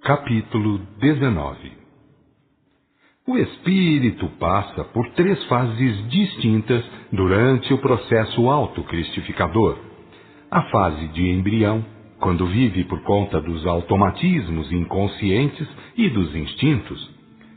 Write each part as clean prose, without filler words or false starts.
Capítulo 19. O espírito passa por 3 fases distintas durante o processo autocristificador. A fase de embrião, quando vive por conta dos automatismos inconscientes e dos instintos.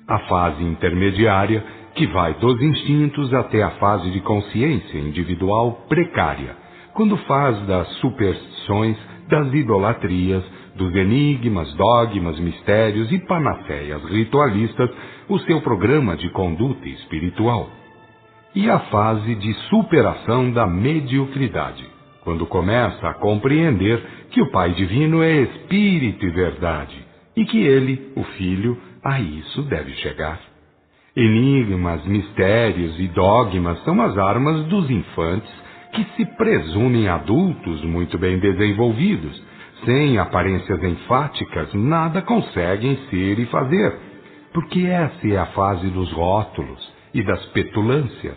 A fase intermediária, que vai dos instintos até a fase de consciência individual precária, quando faz das superstições, das idolatrias, dos enigmas, dogmas, mistérios e panaceias ritualistas o seu programa de conduta espiritual. E a fase de superação da mediocridade, quando começa a compreender que o Pai Divino é Espírito e Verdade, e que ele, o Filho, a isso deve chegar. Enigmas, mistérios e dogmas são as armas dos infantes que se presumem adultos muito bem desenvolvidos. Sem aparências enfáticas, nada conseguem ser e fazer, porque essa é a fase dos rótulos e das petulâncias.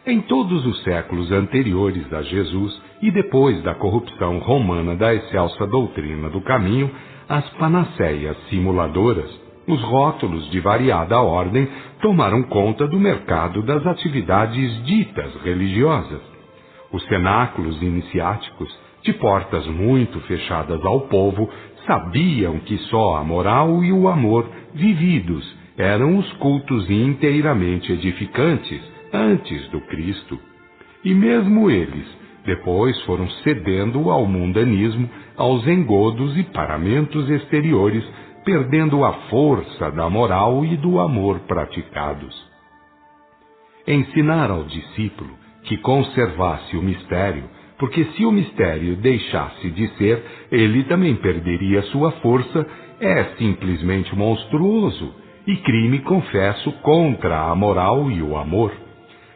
Em todos os séculos anteriores a Jesus e depois da corrupção romana da excelsa doutrina do caminho, as panaceias simuladoras, os rótulos de variada ordem, tomaram conta do mercado das atividades ditas religiosas. Os cenáculos iniciáticos, de portas muito fechadas ao povo, sabiam que só a moral e o amor vividos eram os cultos inteiramente edificantes antes do Cristo. E mesmo eles, depois foram cedendo ao mundanismo, aos engodos e paramentos exteriores, perdendo a força da moral e do amor praticados. Ensinar ao discípulo que conservasse o mistério, porque se o mistério deixasse de ser, ele também perderia sua força, é simplesmente monstruoso e crime, confesso, contra a moral e o amor.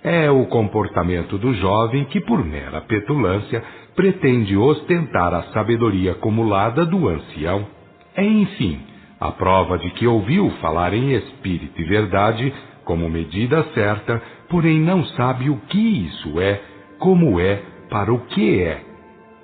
É o comportamento do jovem que, por mera petulância, pretende ostentar a sabedoria acumulada do ancião. É, enfim, a prova de que ouviu falar em espírito e verdade como medida certa, porém não sabe o que isso é, como é, para o que é.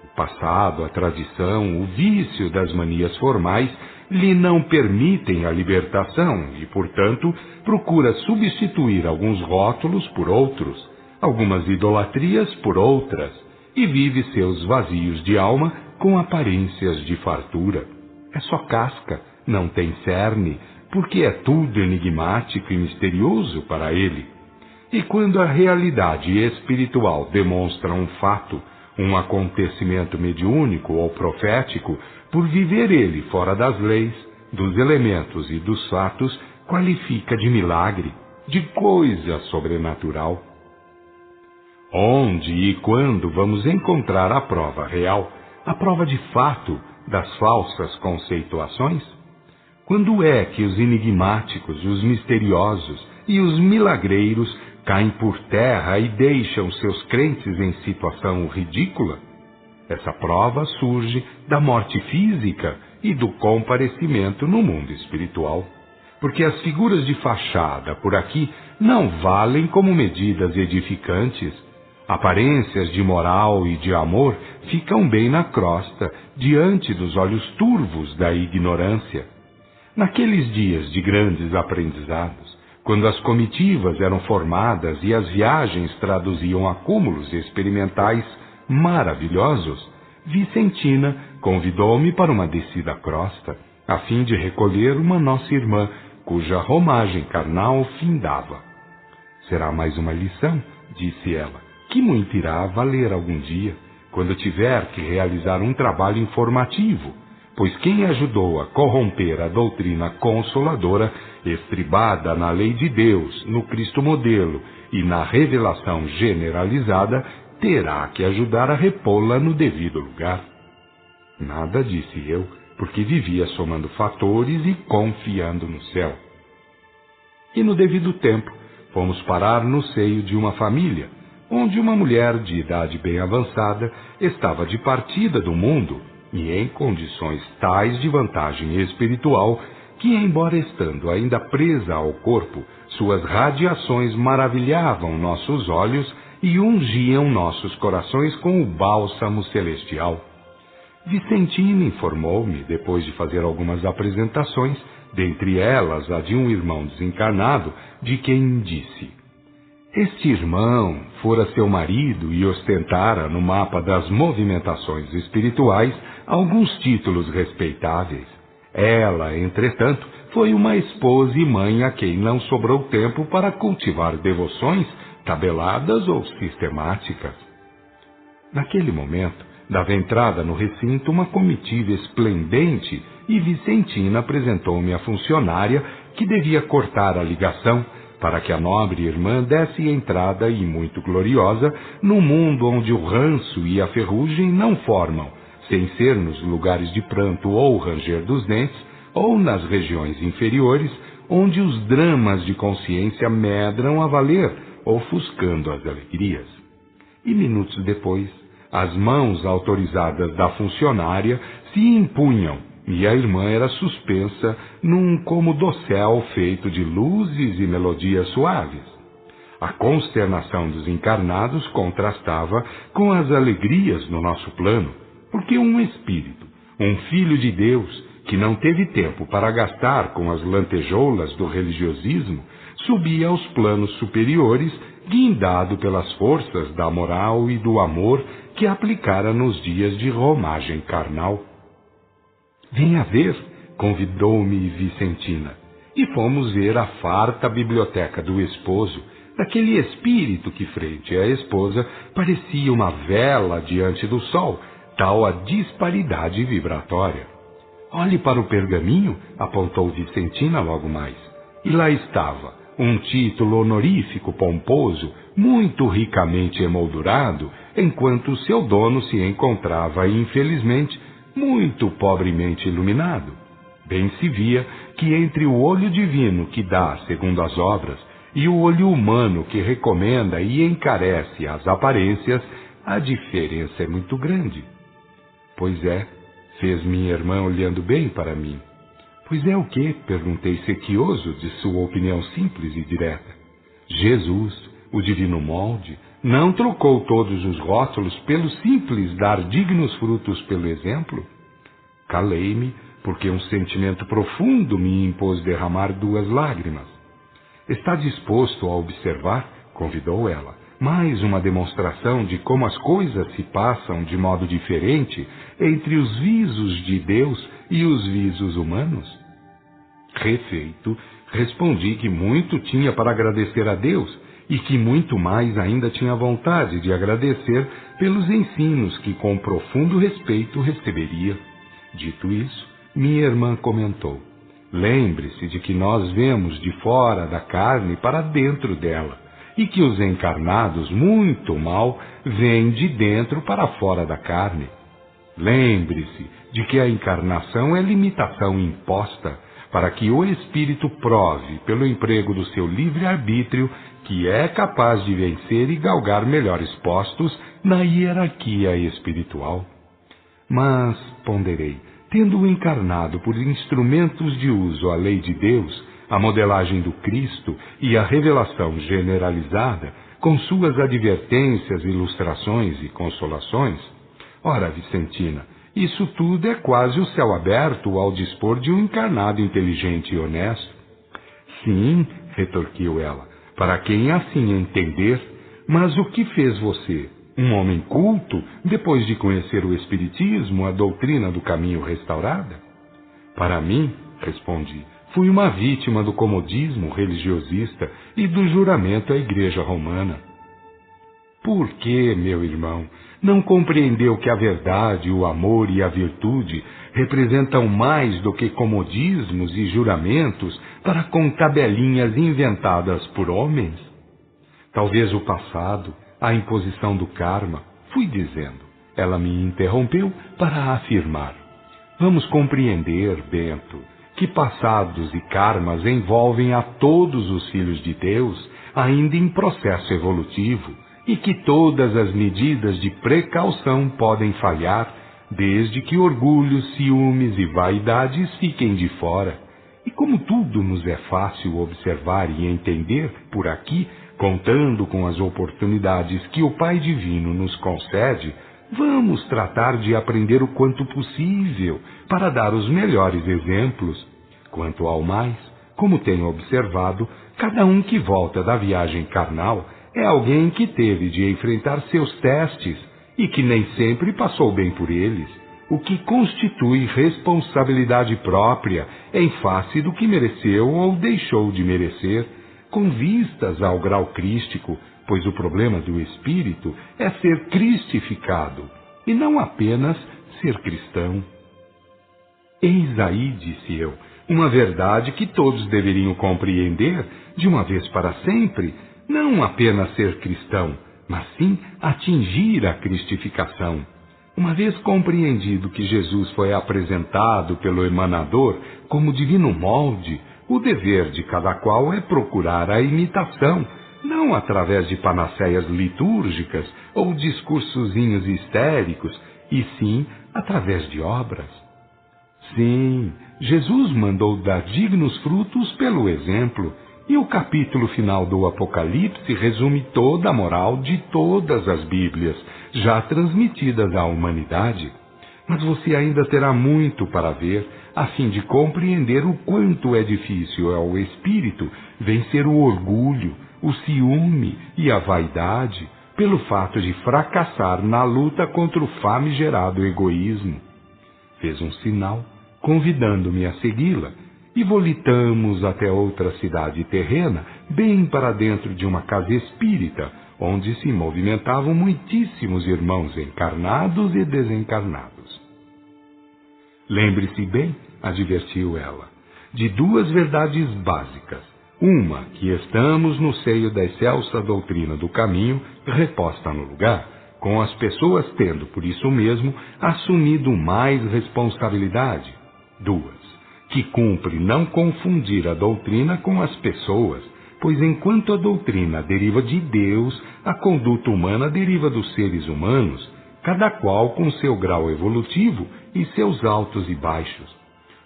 O passado, a tradição, o vício das manias formais lhe não permitem a libertação e, portanto, procura substituir alguns rótulos por outros, algumas idolatrias por outras, e vive seus vazios de alma com aparências de fartura. É só casca, não tem cerne, porque é tudo enigmático e misterioso para ele. E quando a realidade espiritual demonstra um fato, um acontecimento mediúnico ou profético, por viver ele fora das leis, dos elementos e dos fatos, qualifica de milagre, de coisa sobrenatural. Onde e quando vamos encontrar a prova real, a prova de fato das falsas conceituações? Quando é que os enigmáticos, os misteriosos e os milagreiros caem por terra e deixam seus crentes em situação ridícula? Essa prova surge da morte física e do comparecimento no mundo espiritual, porque as figuras de fachada por aqui não valem como medidas edificantes. Aparências de moral e de amor ficam bem na crosta, diante dos olhos turvos da ignorância. Naqueles dias de grandes aprendizados, quando as comitivas eram formadas e as viagens traduziam acúmulos experimentais maravilhosos, Vicentina convidou-me para uma descida à crosta, a fim de recolher uma nossa irmã, cuja romagem carnal findava. Será mais uma lição, disse ela, que muito irá valer algum dia, quando tiver que realizar um trabalho informativo, pois quem ajudou a corromper a doutrina consoladora, estribada na lei de Deus, no Cristo modelo e na revelação generalizada, terá que ajudar a repô-la no devido lugar. Nada, disse eu, porque vivia somando fatores e confiando no céu. E no devido tempo, fomos parar no seio de uma família, onde uma mulher de idade bem avançada estava de partida do mundo e em condições tais de vantagem espiritual que, embora estando ainda presa ao corpo, suas radiações maravilhavam nossos olhos e ungiam nossos corações com o bálsamo celestial. Vicentina informou-me, depois de fazer algumas apresentações, dentre elas a de um irmão desencarnado, de quem disse: este irmão fora seu marido e ostentara no mapa das movimentações espirituais alguns títulos respeitáveis. Ela, entretanto, foi uma esposa e mãe a quem não sobrou tempo para cultivar devoções tabeladas ou sistemáticas. Naquele momento, dava entrada no recinto uma comitiva esplendente e Vicentina apresentou-me a funcionária que devia cortar a ligação para que a nobre irmã desse entrada, e muito gloriosa, no mundo onde o ranço e a ferrugem não formam, sem ser nos lugares de pranto ou ranger dos dentes, ou nas regiões inferiores, onde os dramas de consciência medram a valer, ofuscando as alegrias. E minutos depois, as mãos autorizadas da funcionária se impunham, e a irmã era suspensa num como dossel feito de luzes e melodias suaves. A consternação dos encarnados contrastava com as alegrias no nosso plano, porque um espírito, um filho de Deus, que não teve tempo para gastar com as lantejoulas do religiosismo, subia aos planos superiores, guindado pelas forças da moral e do amor que aplicara nos dias de romagem carnal. Venha ver, convidou-me Vicentina, e fomos ver a farta biblioteca do esposo, daquele espírito que, frente à esposa, parecia uma vela diante do sol, tal a disparidade vibratória. Olhe para o pergaminho, apontou Vicentina logo mais, e lá estava um título honorífico pomposo, muito ricamente emoldurado, enquanto seu dono se encontrava, infelizmente, muito pobremente iluminado. Bem se via que entre o olho divino que dá segundo as obras e o olho humano que recomenda e encarece as aparências, a diferença é muito grande. Pois é, fez minha irmã olhando bem para mim. Pois é o quê? Perguntei sequioso de sua opinião simples e direta. Jesus, o divino molde, não trocou todos os rótulos pelo simples dar dignos frutos pelo exemplo? Calei-me, porque um sentimento profundo me impôs derramar 2 lágrimas. Está disposto a observar, convidou ela, mais uma demonstração de como as coisas se passam de modo diferente entre os visos de Deus e os visos humanos? Refeito, respondi que muito tinha para agradecer a Deus e que muito mais ainda tinha vontade de agradecer pelos ensinos que com profundo respeito receberia. Dito isso, minha irmã comentou: lembre-se de que nós vemos de fora da carne para dentro dela, e que os encarnados muito mal vêm de dentro para fora da carne. Lembre-se de que a encarnação é limitação imposta, para que o espírito prove, pelo emprego do seu livre-arbítrio, que é capaz de vencer e galgar melhores postos na hierarquia espiritual. Mas, ponderei, tendo encarnado por instrumentos de uso a lei de Deus, a modelagem do Cristo e a revelação generalizada, com suas advertências, ilustrações e consolações, ora, Vicentina, isso tudo é quase o céu aberto ao dispor de um encarnado inteligente e honesto. Sim, retorquiu ela, para quem assim entender, mas o que fez você, um homem culto, depois de conhecer o Espiritismo, a doutrina do caminho restaurada? Para mim, respondi, fui uma vítima do comodismo religiosista e do juramento à Igreja Romana. Por que, meu irmão, não compreendeu que a verdade, o amor e a virtude representam mais do que comodismos e juramentos para com tabelinhas inventadas por homens? Talvez o passado, a imposição do karma, fui dizendo. Ela me interrompeu para afirmar. Vamos compreender, Bento, que passados e karmas envolvem a todos os filhos de Deus, ainda em processo evolutivo, e que todas as medidas de precaução podem falhar, desde que orgulho, ciúmes e vaidades fiquem de fora. E como tudo nos é fácil observar e entender por aqui, contando com as oportunidades que o Pai Divino nos concede, Vamos tratar de aprender o quanto possível para dar os melhores exemplos. Quanto ao mais, como tenho observado, cada um que volta da viagem carnal é alguém que teve de enfrentar seus testes e que nem sempre passou bem por eles, o que constitui responsabilidade própria em face do que mereceu ou deixou de merecer, com vistas ao grau crístico, pois o problema do espírito é ser cristificado, e não apenas ser cristão. Eis aí, disse eu, uma verdade que todos deveriam compreender de uma vez para sempre, não apenas ser cristão, mas sim atingir a cristificação. Uma vez compreendido que Jesus foi apresentado pelo emanador como divino molde, o dever de cada qual é procurar a imitação, não através de panaceias litúrgicas ou discursozinhos histéricos, e sim através de obras. Sim, Jesus mandou dar dignos frutos pelo exemplo, e o capítulo final do Apocalipse resume toda a moral de todas as Bíblias, já transmitidas à humanidade. Mas você ainda terá muito para ver, a fim de compreender o quanto é difícil ao espírito vencer o orgulho, o ciúme e a vaidade, pelo fato de fracassar na luta contra o famigerado egoísmo. Fez um sinal, convidando-me a segui-la, e volitamos até outra cidade terrena, bem para dentro de uma casa espírita, onde se movimentavam muitíssimos irmãos encarnados e desencarnados. Lembre-se bem, advertiu ela, de duas verdades básicas. Uma, que estamos no seio da excelsa doutrina do caminho, reposta no lugar, com as pessoas tendo, por isso mesmo, assumido mais responsabilidade. Duas, que cumpre não confundir a doutrina com as pessoas, pois enquanto a doutrina deriva de Deus, a conduta humana deriva dos seres humanos, cada qual com seu grau evolutivo e seus altos e baixos.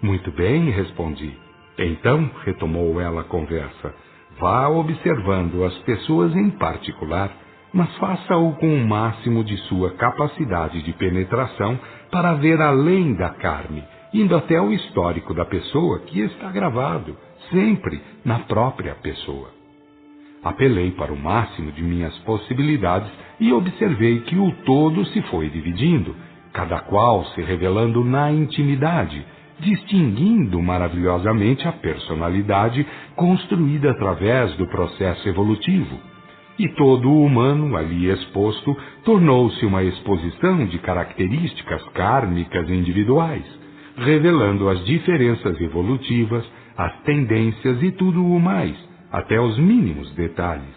Muito bem, respondi. Então, retomou ela a conversa, vá observando as pessoas em particular, mas faça-o com o máximo de sua capacidade de penetração para ver além da carne, indo até o histórico da pessoa que está gravado, sempre na própria pessoa. Apelei para o máximo de minhas possibilidades e observei que o todo se foi dividindo, cada qual se revelando na intimidade, distinguindo maravilhosamente a personalidade construída através do processo evolutivo. E todo o humano ali exposto tornou-se uma exposição de características kármicas individuais, revelando as diferenças evolutivas, as tendências e tudo o mais, até os mínimos detalhes.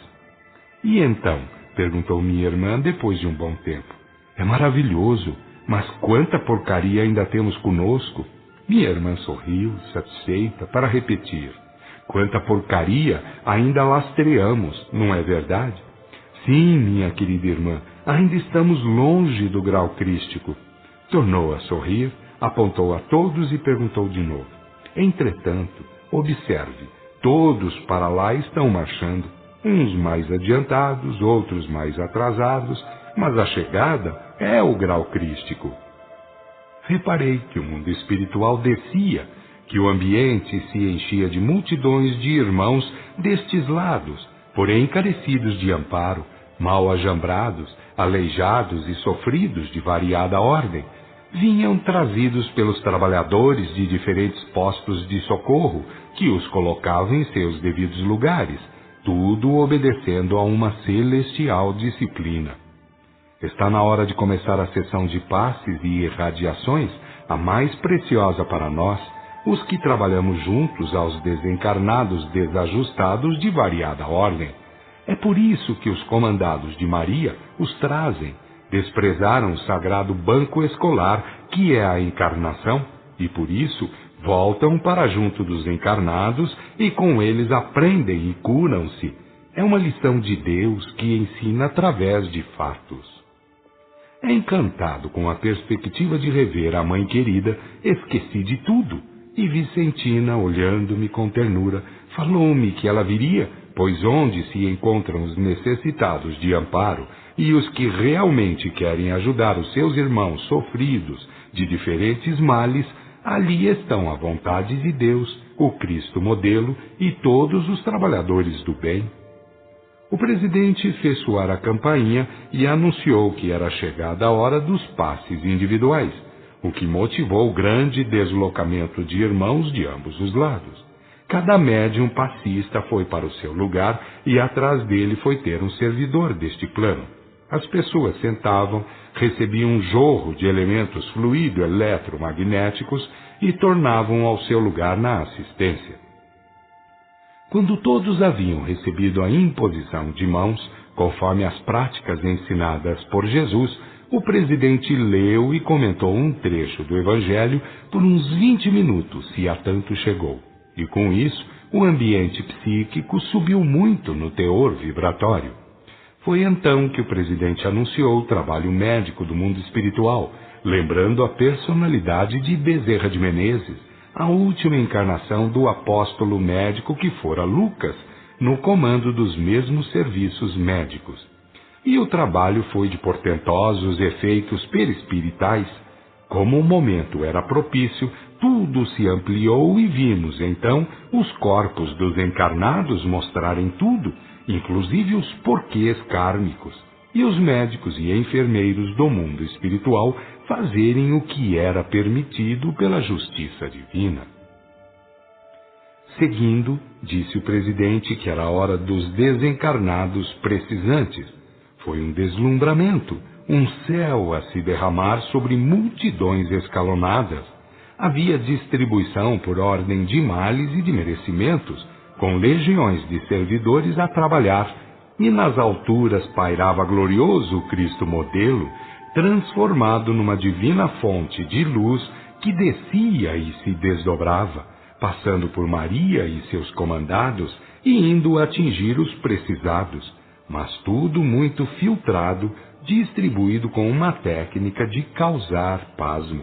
E então, perguntou minha irmã depois de um bom tempo, é maravilhoso, mas quanta porcaria ainda temos conosco? Minha irmã sorriu, satisfeita, para repetir, quanta porcaria ainda lastreamos, não é verdade? Sim, minha querida irmã, ainda estamos longe do grau crístico. Tornou a sorrir, apontou a todos e perguntou de novo. Entretanto, observe, todos para lá estão marchando, uns mais adiantados, outros mais atrasados, mas a chegada é o grau crístico. Reparei que o mundo espiritual descia, que o ambiente se enchia de multidões de irmãos destes lados, porém carecidos de amparo, mal ajambrados, aleijados e sofridos de variada ordem, vinham trazidos pelos trabalhadores de diferentes postos de socorro, que os colocavam em seus devidos lugares, tudo obedecendo a uma celestial disciplina. Está na hora de começar a sessão de passes e irradiações, a mais preciosa para nós, os que trabalhamos juntos aos desencarnados desajustados de variada ordem. É por isso que os comandados de Maria os trazem, desprezaram o sagrado banco escolar, que é a encarnação, e por isso voltam para junto dos encarnados e com eles aprendem e curam-se. É uma lição de Deus que ensina através de fatos. Encantado com a perspectiva de rever a mãe querida, esqueci de tudo, e Vicentina, olhando-me com ternura, falou-me que ela viria pois onde se encontram os necessitados de amparo e os que realmente querem ajudar os seus irmãos sofridos de diferentes males, ali estão a vontade de Deus, o Cristo modelo e todos os trabalhadores do bem. O presidente fez soar a campainha e anunciou que era chegada a hora dos passes individuais, o que motivou grande deslocamento de irmãos de ambos os lados. Cada médium passista foi para o seu lugar e atrás dele foi ter um servidor deste plano. As pessoas sentavam, recebiam um jorro de elementos fluido-eletromagnéticos e tornavam ao seu lugar na assistência. Quando todos haviam recebido a imposição de mãos, conforme as práticas ensinadas por Jesus, o presidente leu e comentou um trecho do Evangelho por uns 20 minutos, se a tanto chegou. E com isso, o ambiente psíquico subiu muito no teor vibratório. Foi então que o presidente anunciou o trabalho médico do mundo espiritual, lembrando a personalidade de Bezerra de Menezes, a última encarnação do apóstolo médico que fora Lucas, no comando dos mesmos serviços médicos. E o trabalho foi de portentosos efeitos perispiritais. Como o momento era propício, tudo se ampliou e vimos, então, os corpos dos encarnados mostrarem tudo, inclusive os porquês kármicos, e os médicos e enfermeiros do mundo espiritual fazerem o que era permitido pela justiça divina. Seguindo, disse o presidente que era a hora dos desencarnados precisantes. Foi um deslumbramento, um céu a se derramar sobre multidões escalonadas. Havia distribuição por ordem de males e de merecimentos, com legiões de servidores a trabalhar, e nas alturas pairava glorioso Cristo modelo, transformado numa divina fonte de luz que descia e se desdobrava, passando por Maria e seus comandados e indo atingir os precisados, mas tudo muito filtrado, distribuído com uma técnica de causar pasmo.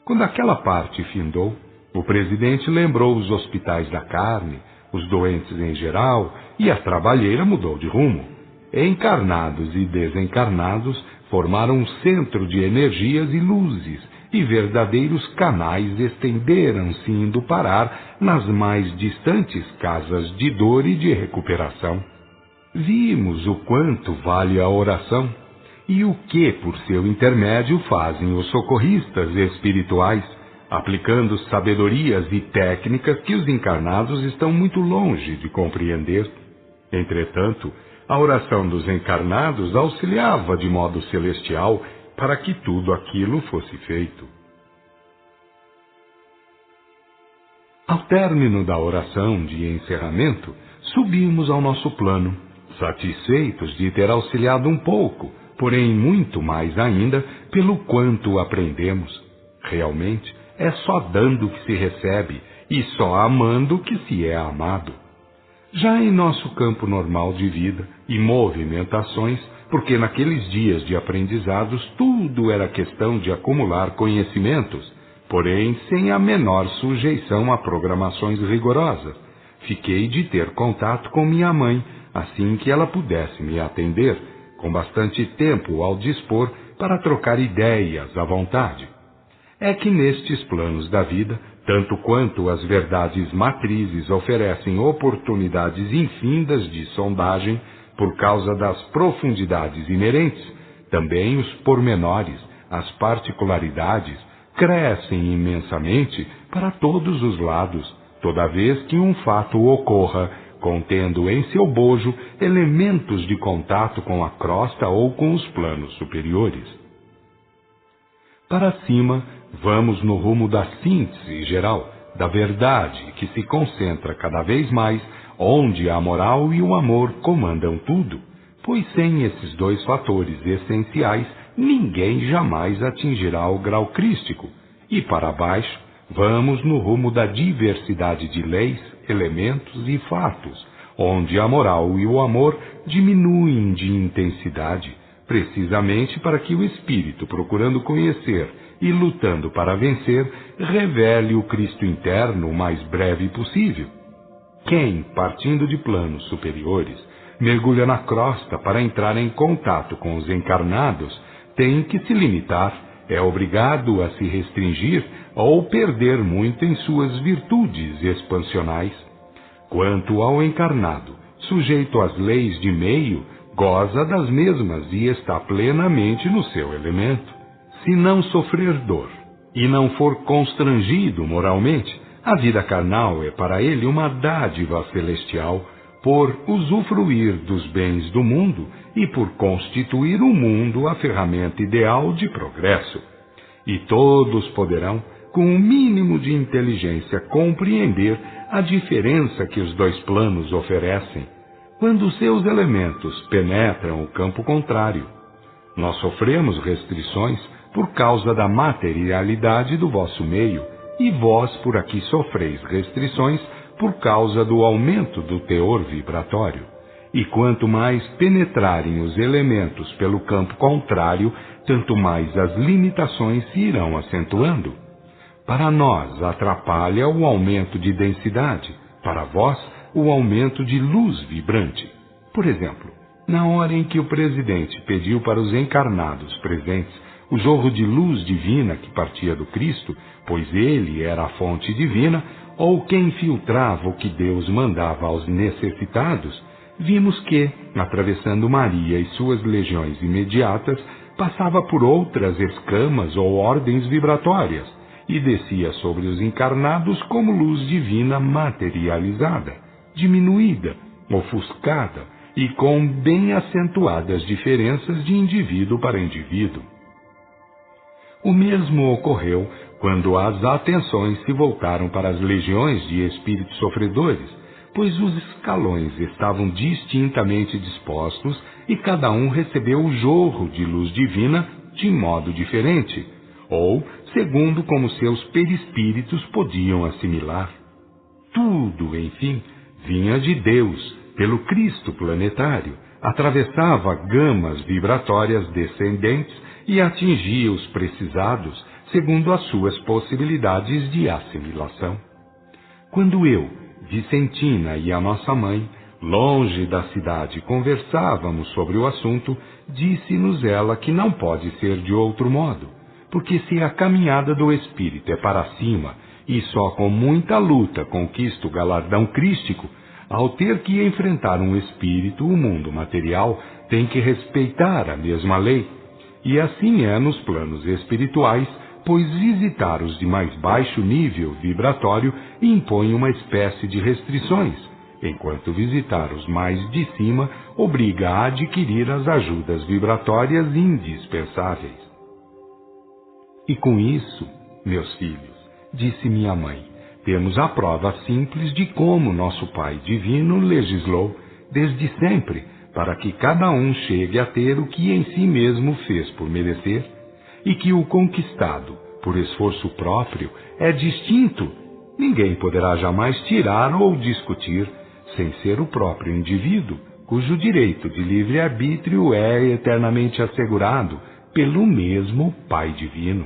Quando aquela parte findou, o presidente lembrou os hospitais da carne, os doentes em geral, e a trabalheira mudou de rumo. Encarnados e desencarnados formaram um centro de energias e luzes, e verdadeiros canais estenderam-se indo parar nas mais distantes casas de dor e de recuperação. Vimos o quanto vale a oração e o que, por seu intermédio, fazem os socorristas espirituais, aplicando sabedorias e técnicas que os encarnados estão muito longe de compreender. Entretanto, a oração dos encarnados auxiliava de modo celestial para que tudo aquilo fosse feito. Ao término da oração de encerramento, subimos ao nosso plano, satisfeitos de ter auxiliado um pouco, porém muito mais ainda pelo quanto aprendemos. Realmente, é só dando que se recebe e só amando que se é amado. Já em nosso campo normal de vida e movimentações, porque naqueles dias de aprendizados tudo era questão de acumular conhecimentos, porém sem a menor sujeição a programações rigorosas, fiquei de ter contato com minha mãe, assim que ela pudesse me atender, com bastante tempo ao dispor para trocar ideias à vontade. É que nestes planos da vida, tanto quanto as verdades matrizes oferecem oportunidades infindas de sondagem por causa das profundidades inerentes, também os pormenores, as particularidades, crescem imensamente para todos os lados, toda vez que um fato ocorra, contendo em seu bojo elementos de contato com a crosta ou com os planos superiores. Para cima, vamos no rumo da síntese geral, da verdade que se concentra cada vez mais onde a moral e o amor comandam tudo, pois sem esses dois fatores essenciais, ninguém jamais atingirá o grau crístico. E para baixo, vamos no rumo da diversidade de leis, elementos e fatos, onde a moral e o amor diminuem de intensidade, precisamente para que o espírito, procurando conhecer e lutando para vencer, revele o Cristo interno o mais breve possível. Quem, partindo de planos superiores, mergulha na crosta para entrar em contato com os encarnados, tem que se limitar, é obrigado a se restringir ou perder muito em suas virtudes expansionais. Quanto ao encarnado, sujeito às leis de meio, goza das mesmas e está plenamente no seu elemento. Se não sofrer dor e não for constrangido moralmente, a vida carnal é para ele uma dádiva celestial, por usufruir dos bens do mundo e por constituir o mundo a ferramenta ideal de progresso. E todos poderão, com o mínimo de inteligência, compreender a diferença que os dois planos oferecem, quando seus elementos penetram o campo contrário. Nós sofremos restrições por causa da materialidade do vosso meio, e vós por aqui sofreis restrições por causa do aumento do teor vibratório. E quanto mais penetrarem os elementos pelo campo contrário, tanto mais as limitações se irão acentuando. Para nós atrapalha o aumento de densidade, para vós o aumento de luz vibrante. Por exemplo, na hora em que o presidente pediu para os encarnados presentes o jorro de luz divina que partia do Cristo, pois ele era a fonte divina, ou quem filtrava o que Deus mandava aos necessitados, vimos que, atravessando Maria e suas legiões imediatas, passava por outras escamas ou ordens vibratórias, e descia sobre os encarnados como luz divina materializada, diminuída, ofuscada e com bem acentuadas diferenças de indivíduo para indivíduo. O mesmo ocorreu quando as atenções se voltaram para as legiões de espíritos sofredores, pois os escalões estavam distintamente dispostos e cada um recebeu o jorro de luz divina de modo diferente, ou segundo como seus perispíritos podiam assimilar. Tudo, enfim, vinha de Deus, pelo Cristo planetário, atravessava gamas vibratórias descendentes e atingia os precisados segundo as suas possibilidades de assimilação. Quando eu, Vicentina e a nossa mãe, longe da cidade, conversávamos sobre o assunto, disse-nos ela que não pode ser de outro modo, porque se a caminhada do espírito é para cima e só com muita luta conquista o galardão crístico, ao ter que enfrentar um espírito, o mundo material tem que respeitar a mesma lei. E assim é nos planos espirituais, pois visitar os de mais baixo nível vibratório impõe uma espécie de restrições, enquanto visitar os mais de cima obriga a adquirir as ajudas vibratórias indispensáveis. E com isso, meus filhos, disse minha mãe, temos a prova simples de como nosso Pai Divino legislou, desde sempre, para que cada um chegue a ter o que em si mesmo fez por merecer, e que o conquistado, por esforço próprio, é distinto. Ninguém poderá jamais tirar ou discutir, sem ser o próprio indivíduo, cujo direito de livre-arbítrio é eternamente assegurado pelo mesmo Pai Divino.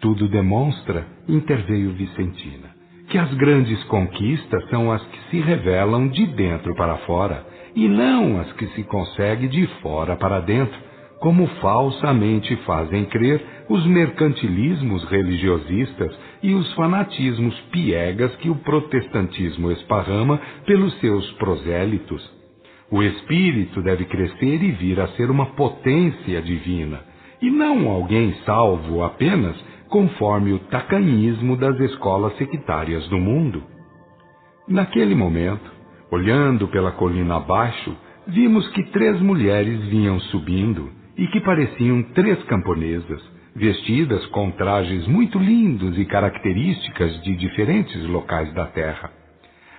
Tudo demonstra, interveio Vicentina, que as grandes conquistas são as que se revelam de dentro para fora, e não as que se consegue de fora para dentro, como falsamente fazem crer os mercantilismos religiosistas e os fanatismos piegas que o protestantismo esparrama pelos seus prosélitos. O espírito deve crescer e vir a ser uma potência divina, e não alguém salvo apenas conforme o tacanhismo das escolas sectárias do mundo. Naquele momento, olhando pela colina abaixo, vimos que 3 mulheres vinham subindo e que pareciam 3 camponesas, vestidas com trajes muito lindos e características de diferentes locais da terra.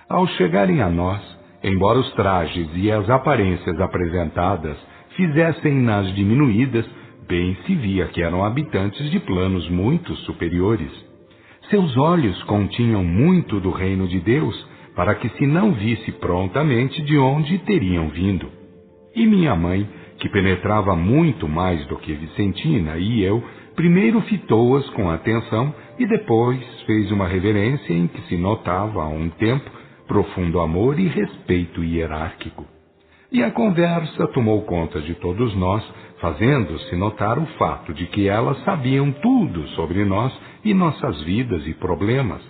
Ao chegarem a nós, embora os trajes e as aparências apresentadas fizessem-nas diminuídas, bem se via que eram habitantes de planos muito superiores. Seus olhos continham muito do reino de Deus, para que se não visse prontamente de onde teriam vindo. E minha mãe, que penetrava muito mais do que Vicentina e eu, primeiro fitou-as com atenção e depois fez uma reverência em que se notava, a um tempo, profundo amor e respeito hierárquico. E a conversa tomou conta de todos nós, fazendo-se notar o fato de que elas sabiam tudo sobre nós e nossas vidas e problemas.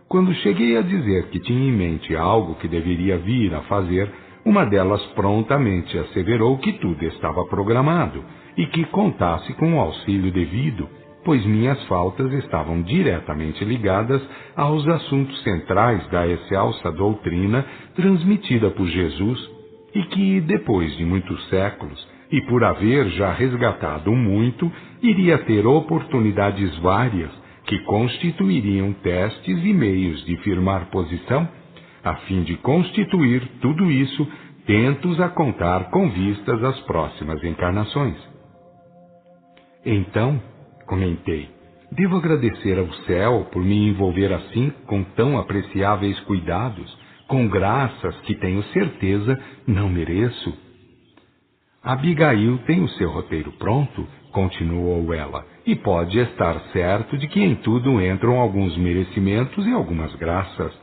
Quando cheguei a dizer que tinha em mente algo que deveria vir a fazer, uma delas prontamente asseverou que tudo estava programado e que contasse com o auxílio devido, pois minhas faltas estavam diretamente ligadas aos assuntos centrais da excelsa doutrina transmitida por Jesus, e que, depois de muitos séculos, e por haver já resgatado muito, iria ter oportunidades várias que constituiriam testes e meios de firmar posição, a fim de constituir tudo isso tentos a contar com vistas às próximas encarnações. Então, comentei, devo agradecer ao céu por me envolver assim com tão apreciáveis cuidados, com graças que tenho certeza não mereço. Abigail tem o seu roteiro pronto, continuou ela, e pode estar certo de que em tudo entram alguns merecimentos e algumas graças.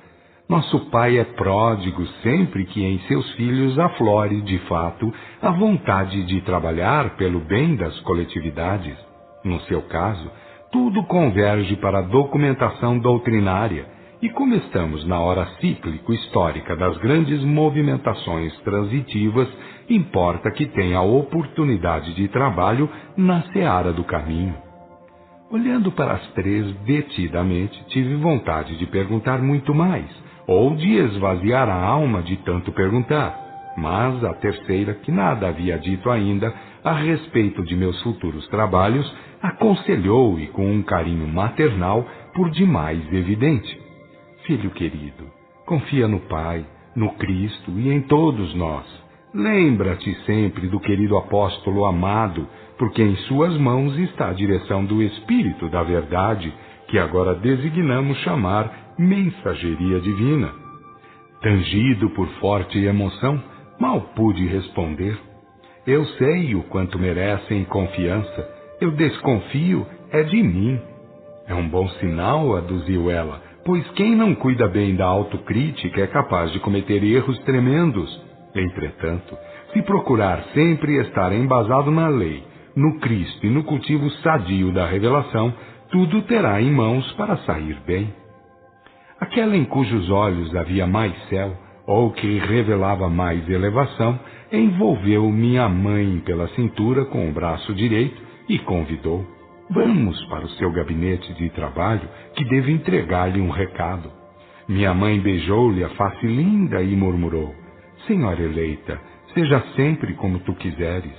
Nosso pai é pródigo sempre que em seus filhos aflore, de fato, a vontade de trabalhar pelo bem das coletividades. No seu caso, tudo converge para a documentação doutrinária, e como estamos na hora cíclico-histórica das grandes movimentações transitivas, importa que tenha oportunidade de trabalho na seara do caminho. Olhando para as três detidamente, tive vontade de perguntar muito mais, ou de esvaziar a alma de tanto perguntar. Mas a terceira, que nada havia dito ainda a respeito de meus futuros trabalhos, aconselhou e com um carinho maternal por demais evidente. Filho querido, confia no Pai, no Cristo e em todos nós. Lembra-te sempre do querido apóstolo amado, porque em suas mãos está a direção do Espírito da Verdade, que agora designamos chamar mensageria divina. Tangido por forte emoção, mal pude responder. Eu sei o quanto merecem confiança, eu desconfio é de mim. É um bom sinal, aduziu ela, pois quem não cuida bem da autocrítica é capaz de cometer erros tremendos. Entretanto, se procurar sempre estar embasado na lei, no Cristo e no cultivo sadio da revelação, tudo terá em mãos para sair bem. Aquela em cujos olhos havia mais céu, ou que revelava mais elevação, envolveu minha mãe pela cintura com o braço direito e convidou. Vamos para o seu gabinete de trabalho, que devo entregar-lhe um recado. Minha mãe beijou-lhe a face linda e murmurou, Senhora eleita, seja sempre como tu quiseres.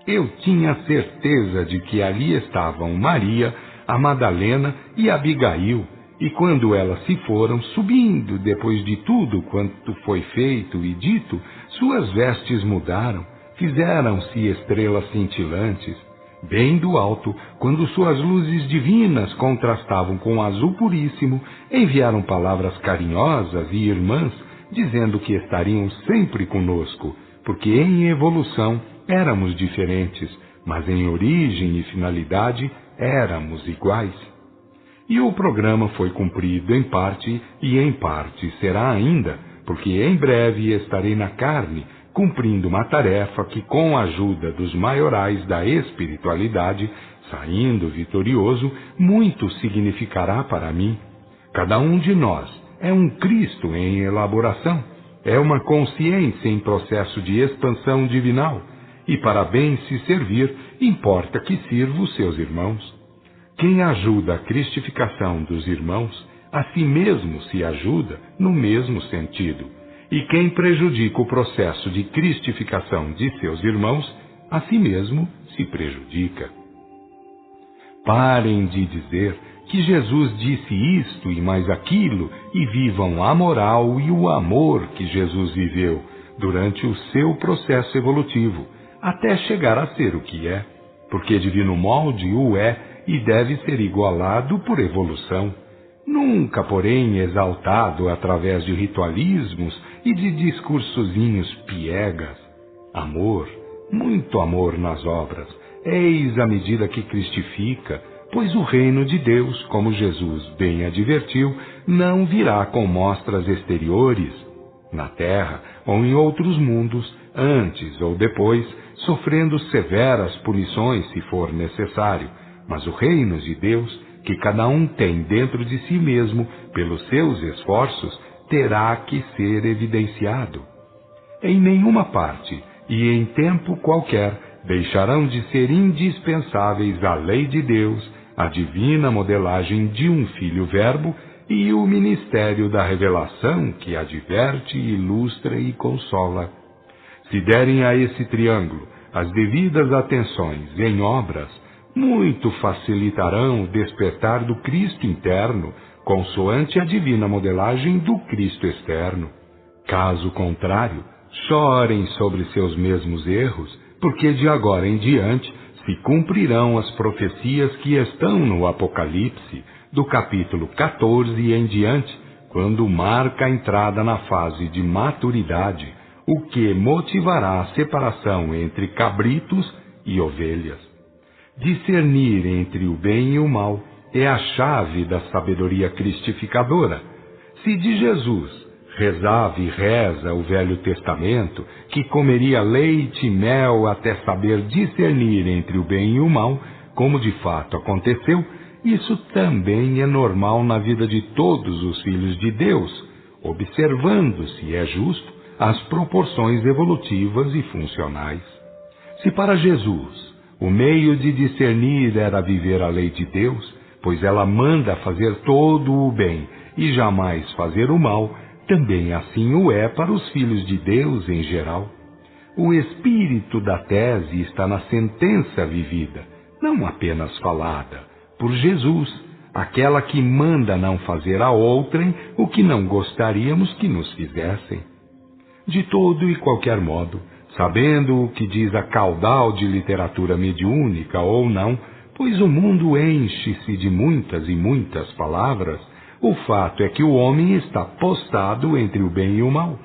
Eu tinha certeza de que ali estavam Maria, a Madalena e Abigail, e quando elas se foram, subindo depois de tudo quanto foi feito e dito, suas vestes mudaram, fizeram-se estrelas cintilantes. Bem do alto, quando suas luzes divinas contrastavam com o azul puríssimo, enviaram palavras carinhosas e irmãs, dizendo que estariam sempre conosco, porque em evolução éramos diferentes, mas em origem e finalidade éramos iguais. E o programa foi cumprido em parte e em parte será ainda, porque em breve estarei na carne, cumprindo uma tarefa que, com a ajuda dos maiorais da espiritualidade, saindo vitorioso, muito significará para mim. Cada um de nós é um Cristo em elaboração, é uma consciência em processo de expansão divinal, e para bem se servir, importa que sirva os seus irmãos. Quem ajuda a cristificação dos irmãos, a si mesmo se ajuda no mesmo sentido. E quem prejudica o processo de cristificação de seus irmãos, a si mesmo se prejudica. Parem de dizer que Jesus disse isto e mais aquilo e vivam a moral e o amor que Jesus viveu durante o seu processo evolutivo, até chegar a ser o que é, porque divino molde o é e deve ser igualado por evolução. Nunca, porém, exaltado através de ritualismos e de discursozinhos piegas. Amor, muito amor nas obras, eis a medida que cristifica, pois o reino de Deus, como Jesus bem advertiu, não virá com mostras exteriores, na terra ou em outros mundos, antes ou depois, sofrendo severas punições se for necessário, mas o reino de Deus, que cada um tem dentro de si mesmo, pelos seus esforços, terá que ser evidenciado. Em nenhuma parte e em tempo qualquer deixarão de ser indispensáveis a lei de Deus, a divina modelagem de um Filho-Verbo e o ministério da revelação que adverte, ilustra e consola. Se derem a esse triângulo as devidas atenções em obras, muito facilitarão o despertar do Cristo interno, consoante a divina modelagem do Cristo externo. Caso contrário, chorem sobre seus mesmos erros, porque de agora em diante se cumprirão as profecias que estão no Apocalipse, do capítulo 14 em diante, quando marca a entrada na fase de maturidade, o que motivará a separação entre cabritos e ovelhas. Discernir entre o bem e o mal é a chave da sabedoria cristificadora. Se de Jesus rezava e reza o Velho Testamento, que comeria leite e mel até saber discernir entre o bem e o mal, como de fato aconteceu, isso também é normal na vida de todos os filhos de Deus, observando, se é justo, as proporções evolutivas e funcionais. Se para Jesus o meio de discernir era viver a lei de Deus, pois ela manda fazer todo o bem e jamais fazer o mal, também assim o é para os filhos de Deus em geral. O espírito da tese está na sentença vivida, não apenas falada, por Jesus, aquela que manda não fazer a outrem o que não gostaríamos que nos fizessem. De todo e qualquer modo, sabendo o que diz a caudal de literatura mediúnica ou não, pois o mundo enche-se de muitas e muitas palavras, o fato é que o homem está postado entre o bem e o mal.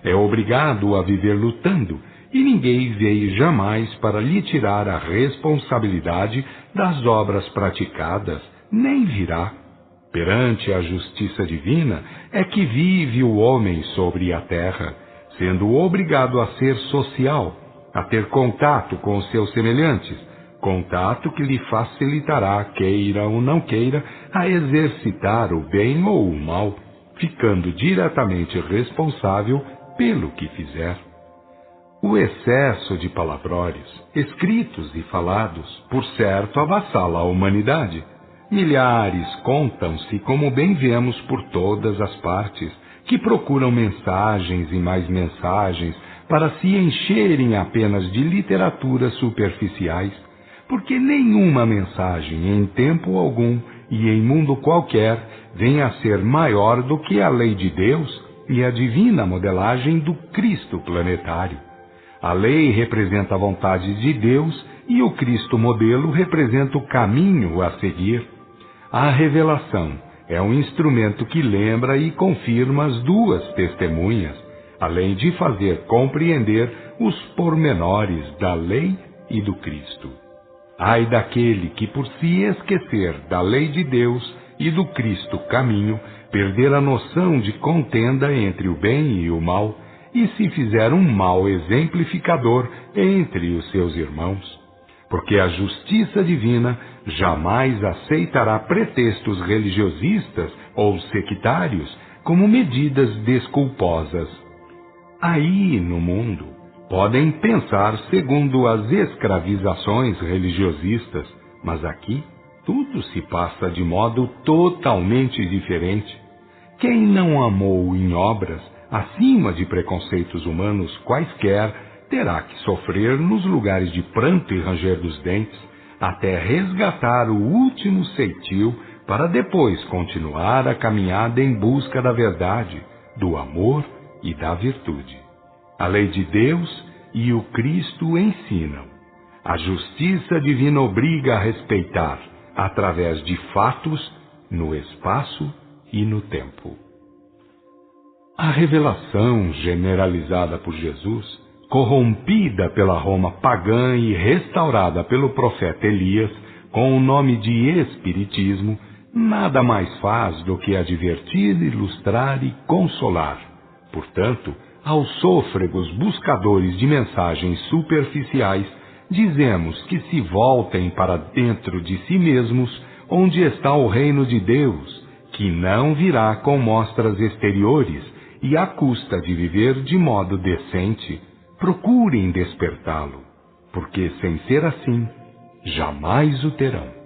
É obrigado a viver lutando, e ninguém veio jamais para lhe tirar a responsabilidade das obras praticadas, nem virá. Perante a justiça divina é que vive o homem sobre a terra, sendo obrigado a ser social, a ter contato com os seus semelhantes, contato que lhe facilitará, queira ou não queira, a exercitar o bem ou o mal, ficando diretamente responsável pelo que fizer. O excesso de palavrórios, escritos e falados, por certo, avassala a humanidade. Milhares contam-se, como bem vemos por todas as partes, que procuram mensagens e mais mensagens para se encherem apenas de literaturas superficiais, porque nenhuma mensagem em tempo algum e em mundo qualquer vem a ser maior do que a lei de Deus e a divina modelagem do Cristo planetário. A lei representa a vontade de Deus e o Cristo modelo representa o caminho a seguir. A revelação é um instrumento que lembra e confirma as duas testemunhas, além de fazer compreender os pormenores da lei e do Cristo. Ai daquele que, por se esquecer da lei de Deus e do Cristo caminho, perder a noção de contenda entre o bem e o mal, e se fizer um mal exemplificador entre os seus irmãos. Porque a justiça divina jamais aceitará pretextos religiosistas ou sectários como medidas desculposas. Aí, no mundo, podem pensar segundo as escravizações religiosistas, mas aqui tudo se passa de modo totalmente diferente. Quem não amou em obras, acima de preconceitos humanos quaisquer, terá que sofrer nos lugares de pranto e ranger dos dentes, até resgatar o último ceitil, para depois continuar a caminhada em busca da verdade, do amor e da virtude. A lei de Deus e o Cristo ensinam. A justiça divina obriga a respeitar, através de fatos, no espaço e no tempo. A revelação generalizada por Jesus, corrompida pela Roma pagã e restaurada pelo profeta Elias, com o nome de Espiritismo, nada mais faz do que advertir, ilustrar e consolar. Portanto, aos sôfregos buscadores de mensagens superficiais, dizemos que se voltem para dentro de si mesmos, onde está o reino de Deus, que não virá com mostras exteriores, e à custa de viver de modo decente, procurem despertá-lo, porque sem ser assim, jamais o terão.